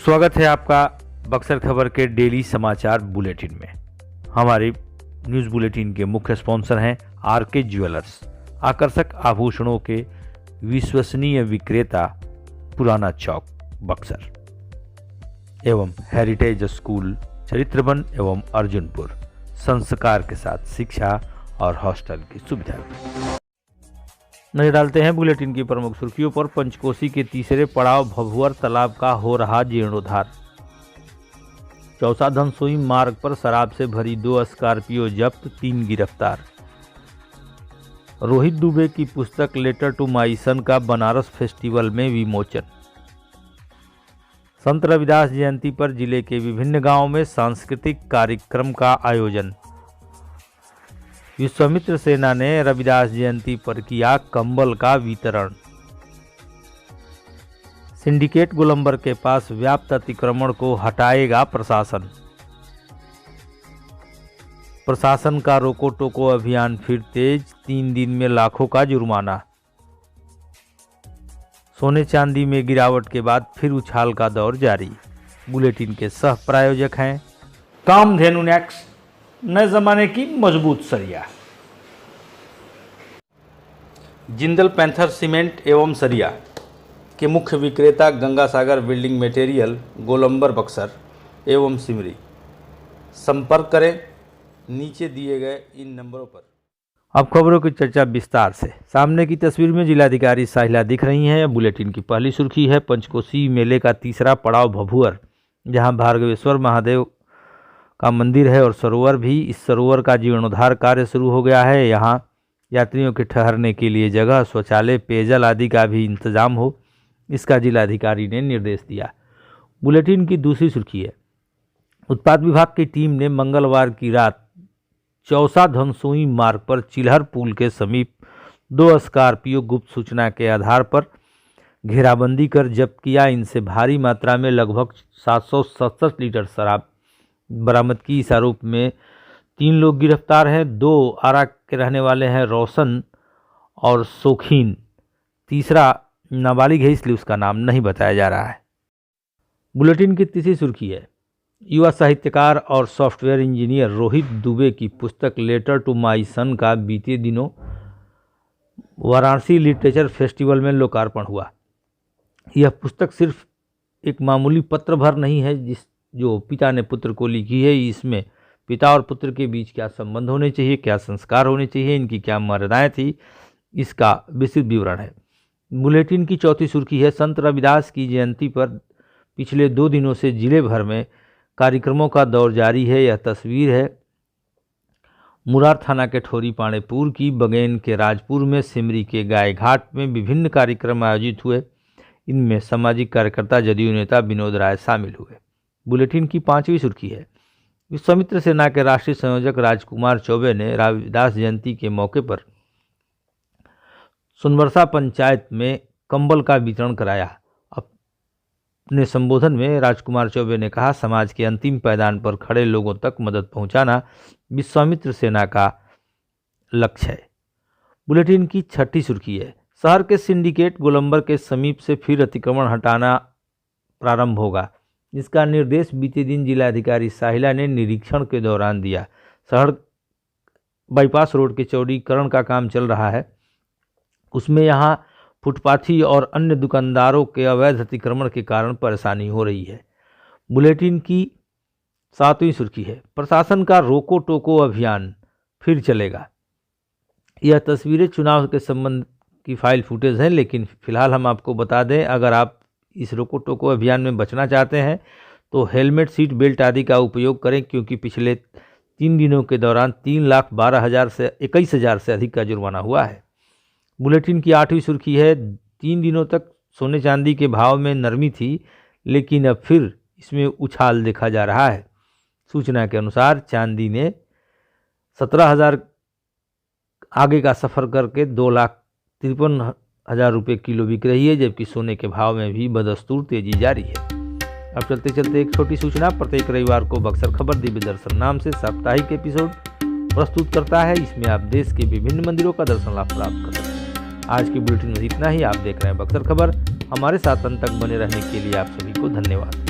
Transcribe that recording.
स्वागत है आपका बक्सर खबर के डेली समाचार बुलेटिन में। हमारे न्यूज़ बुलेटिन के मुख्य स्पॉन्सर हैं आरके ज्वेलर्स, आकर्षक आभूषणों के विश्वसनीय विक्रेता, पुराना चौक बक्सर, एवं हेरिटेज स्कूल चरित्रवन एवं अर्जुनपुर, संस्कार के साथ शिक्षा और हॉस्टल की सुविधा। नजर डालते हैं बुलेटिन की प्रमुख सुर्खियों पर। पंचकोसी के तीसरे पड़ाव भभुअर तालाब का हो रहा जीर्णोद्धार। चौसा धनसोई मार्ग पर शराब से भरी 2 स्कॉर्पियो जब्त, 3 गिरफ्तार। रोहित दुबे की पुस्तक लेटर टू माई सन का बनारस फेस्टिवल में विमोचन। संत रविदास जयंती पर जिले के विभिन्न गांवों में सांस्कृतिक कार्यक्रम का आयोजन। विश्वामित्र सेना ने रविदास जयंती पर किया कंबल का वितरण। सिंडिकेट गोलंबर के पास व्याप्त अतिक्रमण को हटाएगा प्रशासन। प्रशासन का रोको टोको अभियान फिर तेज, 3 दिन में लाखों का जुर्माना। सोने चांदी में गिरावट के बाद फिर उछाल का दौर जारी। बुलेटिन के सह प्रायोजक हैं कामधेनु नेक्स, नए जमाने की मजबूत सरिया। जिंदल पैंथर सीमेंट एवं सरिया के मुख्य विक्रेता गंगा सागर बिल्डिंग मटेरियल, गोलंबर बक्सर एवं सिमरी। संपर्क करें नीचे दिए गए इन नंबरों पर। अब खबरों की चर्चा विस्तार से। सामने की तस्वीर में जिलाधिकारी साहिला दिख रही हैं। बुलेटिन की पहली सुर्खी है पंचकोसी मेले का तीसरा पड़ाव भभुअर, जहां भार्गवेश्वर महादेव का मंदिर है और सरोवर भी। इस सरोवर का जीर्णोद्धार कार्य शुरू हो गया है। यहाँ यात्रियों के ठहरने के लिए जगह, शौचालय, पेयजल आदि का भी इंतजाम हो, इसका जिलाधिकारी ने निर्देश दिया। बुलेटिन की दूसरी सुर्खी है उत्पाद विभाग की टीम ने मंगलवार की रात चौसा धनसोई मार्ग पर चिल्हर पुल के समीप 2 स्कॉर्पियो गुप्त सूचना के आधार पर घेराबंदी कर जब्त किया। इनसे भारी मात्रा में लगभग 767 लीटर शराब बरामद की। इस आरोप में 3 लोग गिरफ्तार हैं। 2 आरा के रहने वाले हैं, रोशन और शौकीन। तीसरा नाबालिग है, इसलिए उसका नाम नहीं बताया जा रहा है। बुलेटिन की तीसरी सुर्खी है युवा साहित्यकार और सॉफ्टवेयर इंजीनियर रोहित दुबे की पुस्तक लेटर टू माई सन का बीते दिनों वाराणसी लिटरेचर फेस्टिवल में लोकार्पण हुआ। यह पुस्तक सिर्फ एक मामूली पत्र भर नहीं है जो पिता ने पुत्र को लिखी है। इसमें पिता और पुत्र के बीच क्या संबंध होने चाहिए, क्या संस्कार होने चाहिए, इनकी क्या मर्यादाएं थी, इसका विस्तृत विवरण है। बुलेटिन की चौथी सुर्खी है संत रविदास की जयंती पर पिछले 2 दिनों से जिले भर में कार्यक्रमों का दौर जारी है। यह तस्वीर है मुरार थाना के ठोरी पाणेपुर की। बगेन के राजपुर में, सिमरी के गाय घाट में विभिन्न कार्यक्रम आयोजित हुए। इनमें सामाजिक कार्यकर्ता जदयू नेता विनोद राय शामिल हुए। बुलेटिन की 5वीं सुर्खी है विश्वामित्र सेना के राष्ट्रीय संयोजक राजकुमार चौबे ने रविदास जयंती के मौके पर सुनबरसा पंचायत में कंबल का वितरण कराया। अपने संबोधन में राजकुमार चौबे ने कहा, समाज के अंतिम पायदान पर खड़े लोगों तक मदद पहुंचाना विश्वामित्र सेना का लक्ष्य है। बुलेटिन की 6ठी सुर्खी है शहर के सिंडिकेट गोलंबर के समीप से फिर अतिक्रमण हटाना प्रारंभ होगा। इसका निर्देश बीते दिन जिलाधिकारी साहिला ने निरीक्षण के दौरान दिया। शहर बाईपास रोड के चौड़ीकरण का काम चल रहा है, उसमें यहाँ फुटपाथी और अन्य दुकानदारों के अवैध अतिक्रमण के कारण परेशानी हो रही है। बुलेटिन की 7वीं सुर्खी है प्रशासन का रोको टोको अभियान फिर चलेगा। यह तस्वीरें चुनाव के संबंध की फाइल फुटेज हैं, लेकिन फिलहाल हम आपको बता दें, अगर आप इस रोको टोको अभियान में बचना चाहते हैं तो हेलमेट, सीट बेल्ट आदि का उपयोग करें, क्योंकि पिछले 3 दिनों के दौरान 3,12,000 से 21,000 से अधिक का जुर्माना हुआ है। बुलेटिन की 8वीं सुर्खी है 3 दिनों तक सोने चांदी के भाव में नरमी थी, लेकिन अब फिर इसमें उछाल देखा जा रहा है। सूचना के अनुसार चांदी ने 17,000 आगे का सफ़र करके 2,53,000 रुपये किलो बिक रही है, जबकि सोने के भाव में भी बदस्तूर तेजी जारी है। अब चलते चलते एक छोटी सूचना। प्रत्येक रविवार को बक्सर खबर दिव्य दर्शन नाम से साप्ताहिक एपिसोड प्रस्तुत करता है। इसमें आप देश के विभिन्न मंदिरों का दर्शन लाभ प्राप्त कर सकते हैं। आज की बुलेटिन में इतना ही। आप देख रहे हैं बक्सर खबर। हमारे साथ अंत तक बने रहने के लिए आप सभी को धन्यवाद।